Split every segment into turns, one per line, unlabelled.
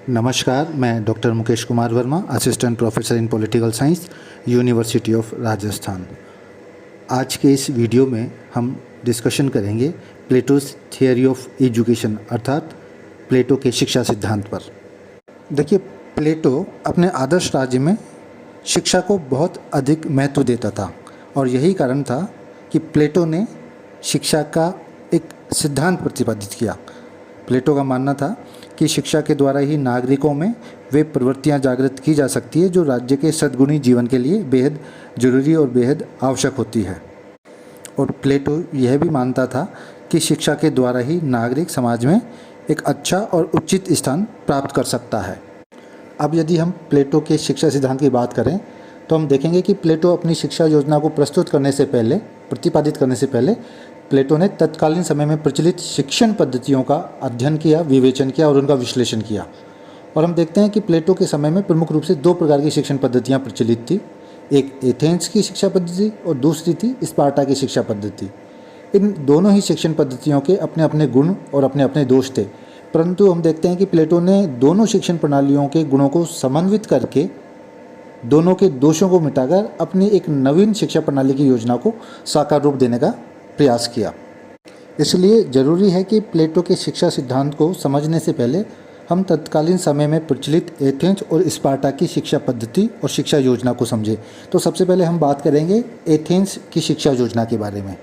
नमस्कार, मैं doctor Mukesh Kumar Verma, assistant professor in political science, university of Rajasthan. आज के इस वीडियो में हम डिस्कशन करेंगे प्लेटोज थियरी ऑफ एजुकेशन अर्थात प्लेटो के शिक्षा सिद्धांत पर। देखिए, प्लेटो अपने आदर्श राज्य में शिक्षा को बहुत अधिक महत्व देता था और यही कारण था कि प्लेटो ने शिक्षा का एक सिद्धांत प्रतिपादित किया। प्लेटो का मानना था कि शिक्षा के द्वारा ही नागरिकों में वे प्रवृत्तियां जागृत की जा सकती है जो राज्य के सद्गुणी जीवन के लिए बेहद जरूरी और बेहद आवश्यक होती है। और प्लेटो यह भी मानता था कि शिक्षा के द्वारा ही नागरिक समाज में एक अच्छा और उचित स्थान प्राप्त कर सकता है। अब यदि हम प्लेटो के शिक्षा सिद्धांत की बात करें तो हम देखेंगे कि प्लेटो अपनी शिक्षा योजना को प्रतिपादित करने से पहले प्लेटो ने तत्कालीन समय में प्रचलित शिक्षण पद्धतियों का अध्ययन किया, विवेचन किया और उनका विश्लेषण किया। और हम देखते हैं कि प्लेटो के समय में प्रमुख रूप से दो प्रकार की शिक्षण पद्धतियाँ प्रचलित थी। एक एथेंस की शिक्षा पद्धति और दूसरी थी स्पार्टा की शिक्षा पद्धति। इन दोनों ही शिक्षण पद्धतियों के अपने अपने गुण और अपने अपने दोष थे, परंतु हम देखते हैं कि प्लेटो ने दोनों शिक्षण प्रणालियों के गुणों को समन्वित करके दोनों के दोषों को मिटाकर अपनी एक नवीन शिक्षा प्रणाली की योजना को साकार रूप देने का प्रयास किया। इसलिए ज़रूरी है कि प्लेटो के शिक्षा सिद्धांत को समझने से पहले हम तत्कालीन समय में प्रचलित एथेंस और स्पार्टा की शिक्षा पद्धति और शिक्षा योजना को समझें। तो सबसे पहले हम बात करेंगे एथेंस की शिक्षा योजना के बारे में।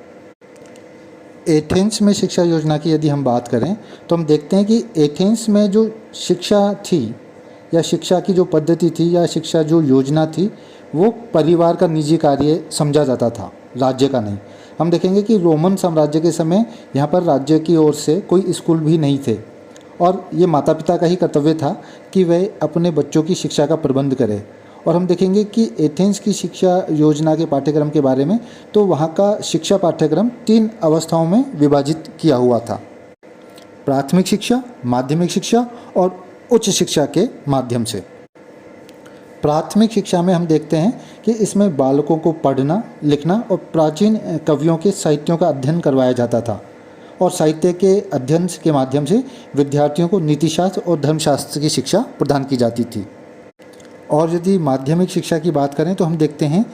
एथेंस में शिक्षा योजना की यदि हम बात करें तो हम देखते हैं कि एथेंस में जो शिक्षा थी या शिक्षा की जो पद्धति थी या शिक्षा जो योजना थी वो परिवार का निजी कार्य समझा जाता था, राज्य का नहीं। हम देखेंगे कि रोमन साम्राज्य के समय यहाँ पर राज्य की ओर से कोई स्कूल भी नहीं थे और ये माता पिता का ही कर्तव्य था कि वह अपने बच्चों की शिक्षा का प्रबंध करें। और हम देखेंगे कि एथेंस की शिक्षा योजना के पाठ्यक्रम के बारे में तो वहाँ का शिक्षा पाठ्यक्रम 3 अवस्थाओं में विभाजित किया हुआ था: प्राथमिक शिक्षा, माध्यमिक शिक्षा और उच्च शिक्षा के माध्यम से। प्राथमिक शिक्षा में हम देखते हैं कि इसमें बालकों को पढ़ना, लिखना और प्राचीन कवियों के साहित्यों का अध्ययन करवाया जाता था और साहित्य के अध्ययन के माध्यम से विद्यार्थियों को नीतिशास्त्र और धर्मशास्त्र की शिक्षा प्रदान की जाती थी। और यदि माध्यमिक शिक्षा की बात करें तो हम देखते हैं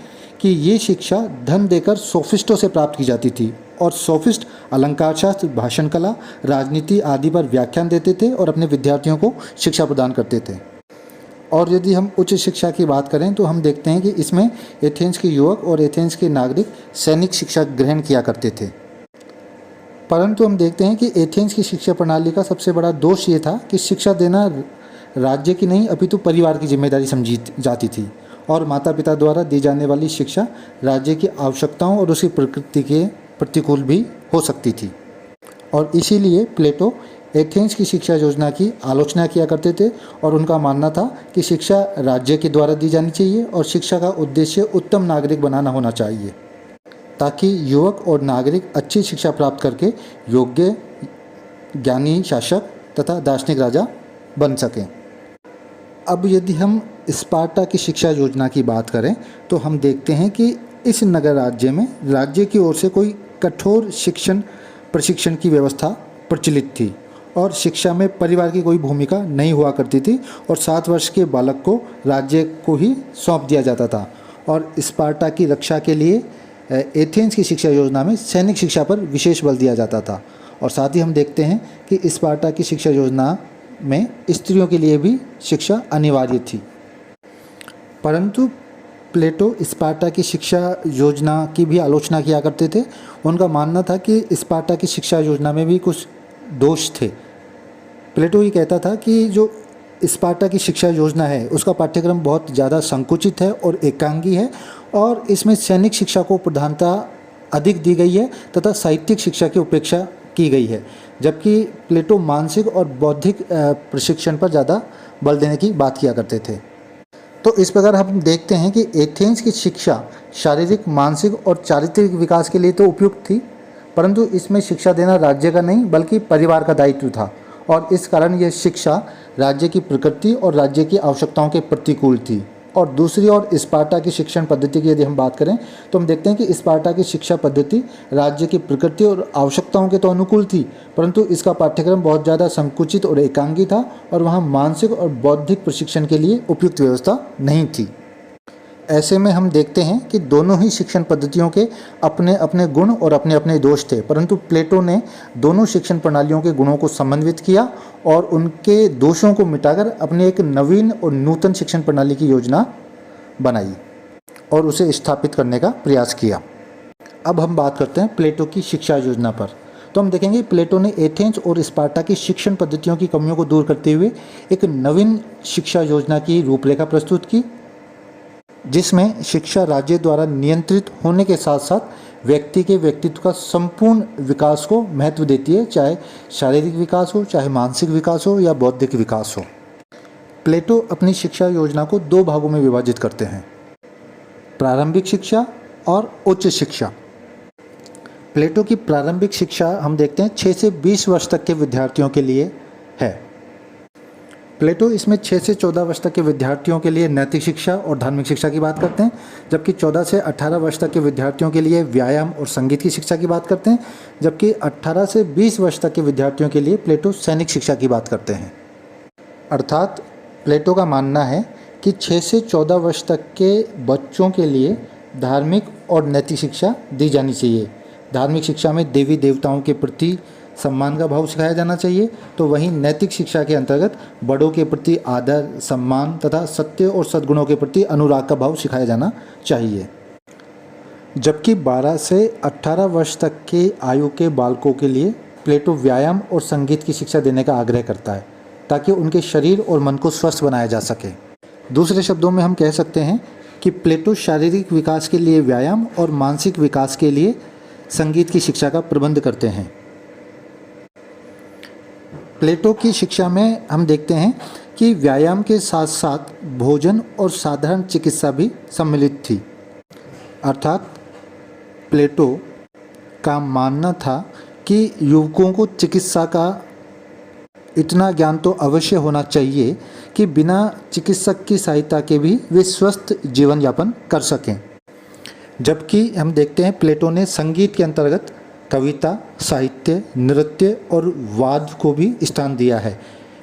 कि ये शिक्षा धन देकर सोफिस्टों से प्राप्त की जाती थी और सोफिस्ट अलंकार शास्त्र, भाषण कला, राजनीति आदि पर व्याख्यान देते थे और अपने विद्यार्थियों को शिक्षा प्रदान करते थे। और यदि हम उच्च शिक्षा की बात करें तो हम देखते हैं कि इसमें एथेंस के युवक और एथेंस के नागरिक सैनिक शिक्षा ग्रहण किया करते थे। परंतु हम देखते हैं कि एथेंस की शिक्षा प्रणाली का सबसे बड़ा दोष ये था कि शिक्षा देना राज्य की नहीं अपितु परिवार की जिम्मेदारी समझी जाती थी और माता पिता द्वारा दी जाने वाली शिक्षा राज्य की आवश्यकताओं और उसकी प्रकृति के प्रतिकूल भी हो सकती थी। और इसीलिए प्लेटो एथेंस की शिक्षा योजना की आलोचना किया करते थे और उनका मानना था कि शिक्षा राज्य के द्वारा दी जानी चाहिए और शिक्षा का उद्देश्य उत्तम नागरिक बनाना होना चाहिए ताकि युवक और नागरिक अच्छी शिक्षा प्राप्त करके योग्य, ज्ञानी शासक तथा दार्शनिक राजा बन सकें। अब यदि हम स्पार्टा की शिक्षा योजना की बात करें तो हम देखते हैं कि इस नगर राज्य में राज्य की ओर से कोई कठोर प्रशिक्षण की व्यवस्था प्रचलित थी और शिक्षा में परिवार की कोई भूमिका नहीं हुआ करती थी और 7 वर्ष के बालक को राज्य को ही सौंप दिया जाता था। और स्पार्टा की रक्षा के लिए एथेंस की शिक्षा योजना में सैनिक शिक्षा पर विशेष बल दिया जाता था। और साथ ही हम देखते हैं कि स्पार्टा की शिक्षा योजना में स्त्रियों के लिए भी शिक्षा अनिवार्य थी। परंतु प्लेटो स्पार्टा की शिक्षा योजना की भी आलोचना किया करते थे। उनका मानना था कि स्पार्टा की शिक्षा योजना में भी कुछ दोष थे। प्लेटो ये कहता था कि जो स्पार्टा की शिक्षा योजना है उसका पाठ्यक्रम बहुत ज़्यादा संकुचित है और एकांगी है और इसमें सैनिक शिक्षा को प्रधानता अधिक दी गई है तथा साहित्यिक शिक्षा की उपेक्षा की गई है, जबकि प्लेटो मानसिक और बौद्धिक प्रशिक्षण पर ज़्यादा बल देने की बात किया करते थे। तो इस प्रकार हम देखते हैं कि एथेंस की शिक्षा शारीरिक, मानसिक और चारित्रिक विकास के लिए तो उपयुक्त थी, परंतु इसमें शिक्षा देना राज्य का नहीं बल्कि परिवार का दायित्व था और इस कारण यह शिक्षा राज्य की प्रकृति और राज्य की आवश्यकताओं के प्रतिकूल थी और दूसरी ओर स्पार्टा की शिक्षण पद्धति की यदि हम बात करें तो हम देखते हैं कि स्पार्टा की शिक्षा पद्धति राज्य की प्रकृति और आवश्यकताओं के तो अनुकूल थी, परंतु इसका पाठ्यक्रम बहुत ज़्यादा संकुचित और एकांगी था और वहाँ मानसिक और बौद्धिक प्रशिक्षण के लिए उपयुक्त व्यवस्था नहीं थी। ऐसे में हम देखते हैं कि दोनों ही शिक्षण पद्धतियों के अपने अपने गुण और अपने अपने दोष थे, परंतु प्लेटो ने दोनों शिक्षण प्रणालियों के गुणों को समन्वित किया और उनके दोषों को मिटाकर अपने एक नवीन और नूतन शिक्षण प्रणाली की योजना बनाई और उसे स्थापित करने का प्रयास किया। अब हम बात करते हैं प्लेटो की शिक्षा योजना पर। तो हम देखेंगे प्लेटो ने एथेंस और स्पार्टा की शिक्षण पद्धतियों की कमियों को दूर करते हुए एक नवीन शिक्षा योजना की रूपरेखा प्रस्तुत की, जिसमें शिक्षा राज्य द्वारा नियंत्रित होने के साथ साथ व्यक्ति के व्यक्तित्व का संपूर्ण विकास को महत्व देती है, चाहे शारीरिक विकास हो, चाहे मानसिक विकास हो या बौद्धिक विकास हो। प्लेटो अपनी शिक्षा योजना को दो भागों में विभाजित करते हैं, प्रारंभिक शिक्षा और उच्च शिक्षा। प्लेटो की प्रारंभिक शिक्षा हम देखते हैं 6 से 20 वर्ष तक के विद्यार्थियों के लिए है। प्लेटो इसमें 6 से 14 वर्ष तक के विद्यार्थियों के लिए नैतिक शिक्षा और धार्मिक शिक्षा की बात करते हैं, जबकि 14 से 18 वर्ष तक के विद्यार्थियों के लिए व्यायाम और संगीत की शिक्षा की बात करते हैं, जबकि 18 से 20 वर्ष तक के विद्यार्थियों के लिए प्लेटो सैनिक शिक्षा की बात करते हैं। अर्थात प्लेटो का मानना है कि 6 से 14 वर्ष तक के बच्चों के लिए धार्मिक और नैतिक शिक्षा दी जानी चाहिए। धार्मिक शिक्षा में देवी देवताओं के प्रति सम्मान का भाव सिखाया जाना चाहिए, तो वहीं नैतिक शिक्षा के अंतर्गत बड़ों के प्रति आदर, सम्मान तथा सत्य और सद्गुणों के प्रति अनुराग का भाव सिखाया जाना चाहिए। जबकि 12 से 18 वर्ष तक के आयु के बालकों के लिए प्लेटो व्यायाम और संगीत की शिक्षा देने का आग्रह करता है, ताकि उनके शरीर और मन को स्वस्थ बनाया जा सके। दूसरे शब्दों में हम कह सकते हैं कि प्लेटो शारीरिक विकास के लिए व्यायाम और मानसिक विकास के लिए संगीत की शिक्षा का प्रबंध करते हैं। प्लेटो की शिक्षा में हम देखते हैं कि व्यायाम के साथ साथ भोजन और साधारण चिकित्सा भी सम्मिलित थी। अर्थात प्लेटो का मानना था कि युवकों को चिकित्सा का इतना ज्ञान तो अवश्य होना चाहिए कि बिना चिकित्सक की सहायता के भी वे स्वस्थ जीवन यापन कर सकें। जबकि हम देखते हैं प्लेटो ने संगीत के अंतर्गत कविता, साहित्य, नृत्य और वाद को भी स्थान दिया है।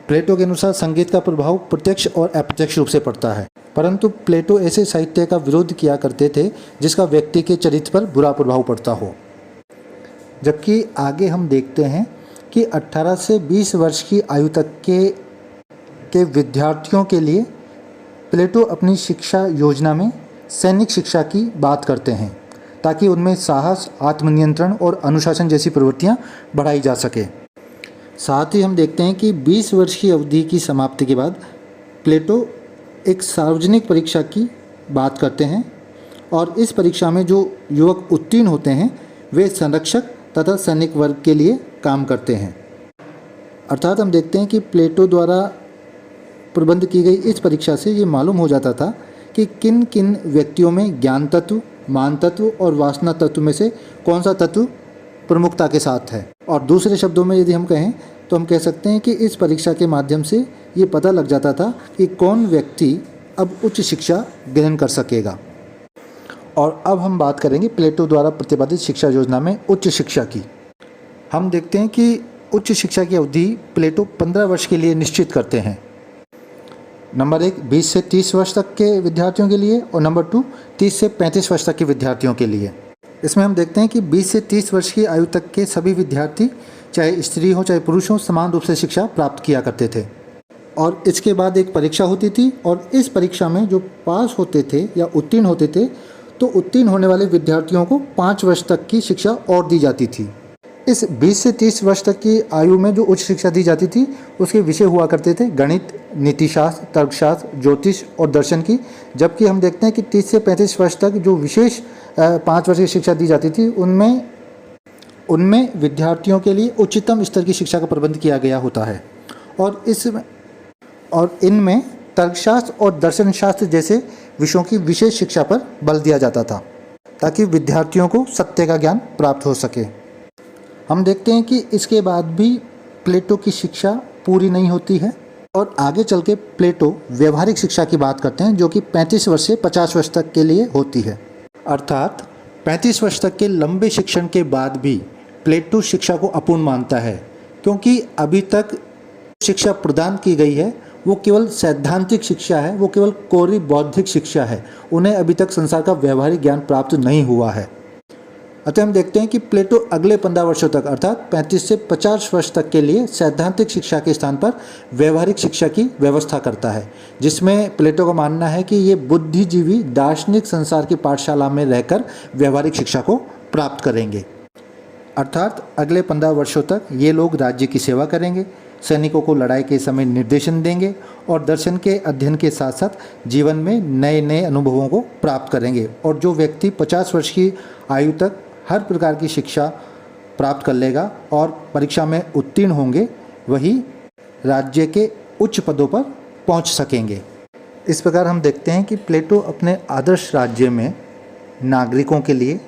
प्लेटो के अनुसार संगीत का प्रभाव प्रत्यक्ष और अप्रत्यक्ष रूप से पड़ता है, परंतु प्लेटो ऐसे साहित्य का विरोध किया करते थे जिसका व्यक्ति के चरित्र पर बुरा प्रभाव पड़ता हो। जबकि आगे हम देखते हैं कि 18 से 20 वर्ष की आयु तक के विद्यार्थियों के लिए प्लेटो अपनी शिक्षा योजना में सैनिक शिक्षा की बात करते हैं, ताकि उनमें साहस, आत्मनियंत्रण और अनुशासन जैसी प्रवृत्तियां बढ़ाई जा सके। साथ ही हम देखते हैं कि 20 वर्ष की अवधि की समाप्ति के बाद प्लेटो एक सार्वजनिक परीक्षा की बात करते हैं और इस परीक्षा में जो युवक उत्तीर्ण होते हैं वे संरक्षक तथा सैनिक वर्ग के लिए काम करते हैं। अर्थात हम देखते हैं कि प्लेटो द्वारा प्रबंध की गई इस परीक्षा से ये मालूम हो जाता था कि किन किन व्यक्तियों में ज्ञान तत्व, मान तत्व और वासना तत्व में से कौन सा तत्व प्रमुखता के साथ है। और दूसरे शब्दों में यदि हम कहें तो हम कह सकते हैं कि इस परीक्षा के माध्यम से ये पता लग जाता था कि कौन व्यक्ति अब उच्च शिक्षा ग्रहण कर सकेगा। और अब हम बात करेंगे प्लेटो द्वारा प्रतिपादित शिक्षा योजना में उच्च शिक्षा की। हम देखते हैं कि उच्च शिक्षा की अवधि प्लेटो 15 वर्ष के लिए निश्चित करते हैं। नंबर 1 20 से 30 वर्ष तक के विद्यार्थियों के लिए और नंबर 2 30 से 35 वर्ष तक के विद्यार्थियों के लिए। इसमें हम देखते हैं कि 20 से 30 वर्ष की आयु तक के सभी विद्यार्थी, चाहे स्त्री हो चाहे पुरुष हो, समान रूप से शिक्षा प्राप्त किया करते थे। और इसके बाद एक परीक्षा होती थी और इस परीक्षा में जो पास होते थे या उत्तीर्ण होते थे तो उत्तीर्ण होने वाले विद्यार्थियों को 5 वर्ष तक की शिक्षा और दी जाती थी। इस 20 से 30 वर्ष तक की आयु में जो उच्च शिक्षा दी जाती थी उसके विषय हुआ करते थे गणित, नीतिशास्त्र, तर्कशास्त्र, ज्योतिष और दर्शन की। जबकि हम देखते हैं कि 30 से 35 वर्ष तक जो विशेष 5 वर्ष की शिक्षा दी जाती थी उनमें विद्यार्थियों के लिए उच्चतम स्तर की शिक्षा का प्रबंध किया गया होता है। और इनमें तर्कशास्त्र और दर्शन शास्त्र जैसे विषयों की विशेष शिक्षा पर बल दिया जाता था ताकि विद्यार्थियों को सत्य का ज्ञान प्राप्त हो सके। हम देखते हैं कि इसके बाद भी प्लेटो की शिक्षा पूरी नहीं होती है और आगे चल के प्लेटो व्यवहारिक शिक्षा की बात करते हैं, जो कि 35 वर्ष से 50 वर्ष तक के लिए होती है। अर्थात 35 वर्ष तक के लंबे शिक्षण के बाद भी प्लेटो शिक्षा को अपूर्ण मानता है, क्योंकि अभी तक शिक्षा प्रदान की गई है वो केवल सैद्धांतिक शिक्षा है, वो केवल कोरी बौद्धिक शिक्षा है। उन्हें अभी तक संसार का व्यवहारिक ज्ञान प्राप्त नहीं हुआ है। अतः हम देखते हैं कि प्लेटो अगले 15 वर्षों तक अर्थात 35 से 50 वर्ष तक के लिए सैद्धांतिक शिक्षा के स्थान पर व्यवहारिक शिक्षा की व्यवस्था करता है, जिसमें प्लेटो का मानना है कि ये बुद्धिजीवी दार्शनिक संसार की पाठशाला में रहकर व्यवहारिक शिक्षा को प्राप्त करेंगे। अर्थात अगले 15 वर्षों तक ये लोग राज्य की सेवा करेंगे, सैनिकों को लड़ाई के समय निर्देशन देंगे और दर्शन के अध्ययन के साथ साथ जीवन में नए नए अनुभवों को प्राप्त करेंगे। और जो व्यक्ति 50 वर्ष की आयु तक हर प्रकार की शिक्षा प्राप्त कर लेगा और परीक्षा में उत्तीर्ण होंगे, वही राज्य के उच्च पदों पर पहुंच सकेंगे। इस प्रकार हम देखते हैं कि प्लेटो अपने आदर्श राज्य में नागरिकों के लिए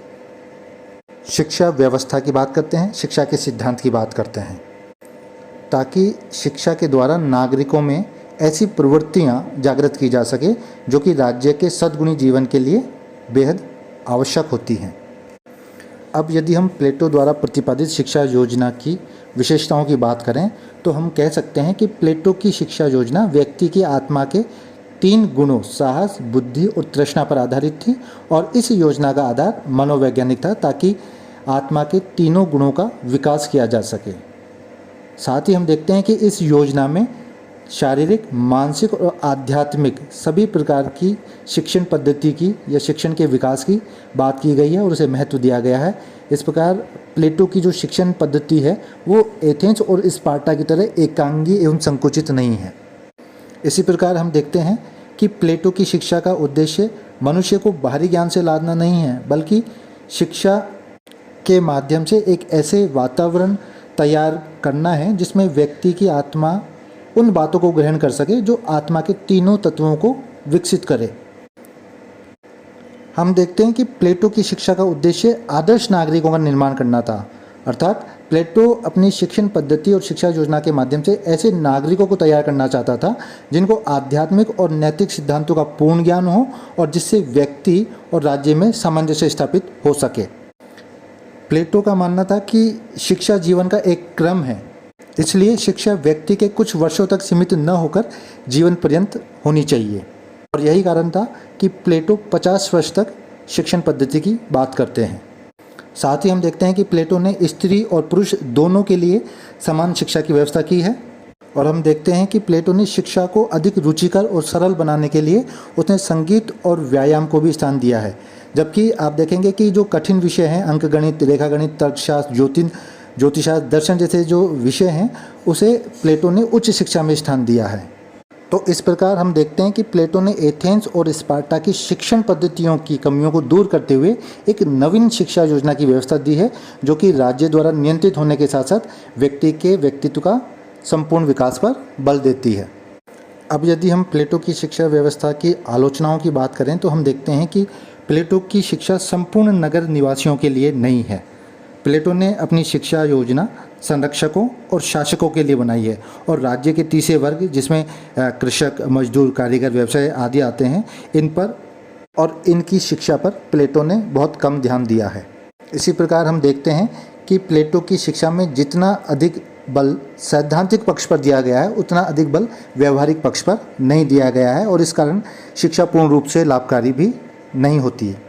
शिक्षा व्यवस्था की बात करते हैं, शिक्षा के सिद्धांत की बात करते हैं, ताकि शिक्षा के द्वारा नागरिकों में ऐसी प्रवृत्तियां जागृत की जा सके जो कि राज्य के सद्गुणी जीवन के लिए बेहद आवश्यक होती हैं। अब यदि हम प्लेटो द्वारा प्रतिपादित शिक्षा योजना की विशेषताओं की बात करें तो हम कह सकते हैं कि प्लेटो की शिक्षा योजना व्यक्ति की आत्मा के 3 गुणों साहस, बुद्धि और तृष्णा पर आधारित थी और इस योजना का आधार मनोवैज्ञानिक था, ताकि आत्मा के तीनों गुणों का विकास किया जा सके। साथ ही हम देखते हैं कि इस योजना में शारीरिक, मानसिक और आध्यात्मिक सभी प्रकार की शिक्षण पद्धति की या शिक्षण के विकास की बात की गई है और उसे महत्व दिया गया है। इस प्रकार प्लेटो की जो शिक्षण पद्धति है वो एथेंस और स्पार्टा की तरह एकांगी एवं संकुचित नहीं है। इसी प्रकार हम देखते हैं कि प्लेटो की शिक्षा का उद्देश्य मनुष्य को बाहरी ज्ञान से लादना नहीं है, बल्कि शिक्षा के माध्यम से एक ऐसे वातावरण तैयार करना है जिसमें व्यक्ति की आत्मा उन बातों को ग्रहण कर सके जो आत्मा के तीनों तत्वों को विकसित करे। हम देखते हैं कि प्लेटो की शिक्षा का उद्देश्य आदर्श नागरिकों का निर्माण करना था। अर्थात प्लेटो अपनी शिक्षण पद्धति और शिक्षा योजना के माध्यम से ऐसे नागरिकों को तैयार करना चाहता था जिनको आध्यात्मिक और नैतिक सिद्धांतों का पूर्ण ज्ञान हो और जिससे व्यक्ति और राज्य में सामंजस्य स्थापित हो सके। प्लेटो का मानना था कि शिक्षा जीवन का एक क्रम है, इसलिए शिक्षा व्यक्ति के कुछ वर्षों तक सीमित न होकर जीवन पर्यंत होनी चाहिए। और यही कारण था कि प्लेटो 50 वर्ष तक शिक्षण पद्धति की बात करते हैं। साथ ही हम देखते हैं कि प्लेटो ने स्त्री और पुरुष दोनों के लिए समान शिक्षा की व्यवस्था की है। और हम देखते हैं कि प्लेटो ने शिक्षा को अधिक रुचिकर और सरल बनाने के लिए उसने संगीत और व्यायाम को भी स्थान दिया है। जबकि आप देखेंगे कि जो कठिन विषय हैं, अंकगणित, रेखागणित, तर्कशास्त्र, ज्योतिषशास्त्र, दर्शन जैसे जो विषय हैं, उसे प्लेटो ने उच्च शिक्षा में स्थान दिया है। तो इस प्रकार हम देखते हैं कि प्लेटो ने एथेंस और स्पार्टा की शिक्षण पद्धतियों की कमियों को दूर करते हुए एक नवीन शिक्षा योजना की व्यवस्था दी है, जो कि राज्य द्वारा नियंत्रित होने के साथ साथ व्यक्ति के व्यक्तित्व का संपूर्ण विकास पर बल देती है। अब यदि हम प्लेटो की शिक्षा व्यवस्था की आलोचनाओं की बात करें तो हम देखते हैं कि प्लेटो की शिक्षा संपूर्ण नगर निवासियों के लिए नहीं है। प्लेटो ने अपनी शिक्षा योजना संरक्षकों और शासकों के लिए बनाई है और राज्य के तीसरे वर्ग, जिसमें कृषक, मजदूर, कारीगर, व्यवसाय आदि आते हैं, इन पर और इनकी शिक्षा पर प्लेटो ने बहुत कम ध्यान दिया है। इसी प्रकार हम देखते हैं कि प्लेटो की शिक्षा में जितना अधिक बल सैद्धांतिक पक्ष पर दिया गया है, उतना अधिक बल व्यवहारिक पक्ष पर नहीं दिया गया है और इस कारण शिक्षा पूर्ण रूप से लाभकारी भी नहीं होती है।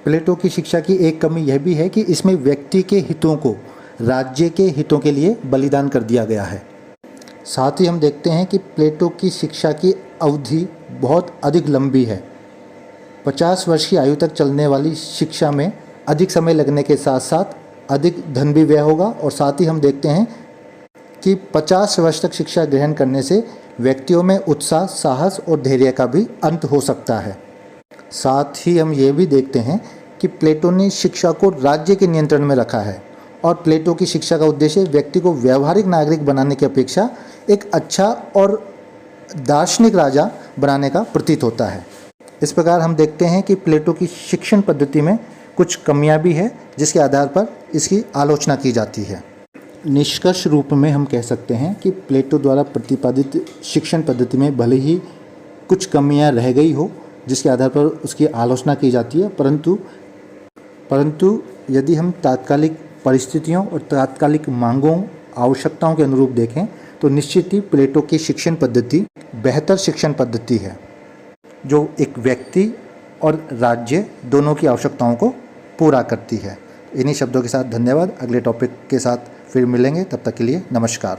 प्लेटो की शिक्षा की एक कमी यह भी है कि इसमें व्यक्ति के हितों को राज्य के हितों के लिए बलिदान कर दिया गया है। साथ ही हम देखते हैं कि प्लेटो की शिक्षा की अवधि बहुत अधिक लंबी है। 50 वर्ष की आयु तक चलने वाली शिक्षा में अधिक समय लगने के साथ साथ अधिक धन भी व्यय होगा और साथ ही हम देखते हैं कि 50 वर्ष तक शिक्षा ग्रहण करने से व्यक्तियों में उत्साह, साहस और धैर्य का भी अंत हो सकता है। साथ ही हम ये भी देखते हैं कि प्लेटो ने शिक्षा को राज्य के नियंत्रण में रखा है और प्लेटो की शिक्षा का उद्देश्य व्यक्ति को व्यावहारिक नागरिक बनाने की अपेक्षा एक अच्छा और दार्शनिक राजा बनाने का प्रतीत होता है। इस प्रकार हम देखते हैं कि प्लेटो की शिक्षण पद्धति में कुछ कमियां भी है, जिसके आधार पर इसकी आलोचना की जाती है। निष्कर्ष रूप में हम कह सकते हैं कि प्लेटो द्वारा प्रतिपादित शिक्षण पद्धति में भले ही कुछ कमियां रह गई हो जिसके आधार पर उसकी आलोचना की जाती है, परंतु यदि हम तात्कालिक परिस्थितियों और तात्कालिक मांगों आवश्यकताओं के अनुरूप देखें तो निश्चित ही प्लेटो की शिक्षण पद्धति बेहतर शिक्षण पद्धति है जो एक व्यक्ति और राज्य दोनों की आवश्यकताओं को पूरा करती है। इन्हीं शब्दों के साथ धन्यवाद। अगले टॉपिक के साथ फिर मिलेंगे, तब तक के लिए नमस्कार।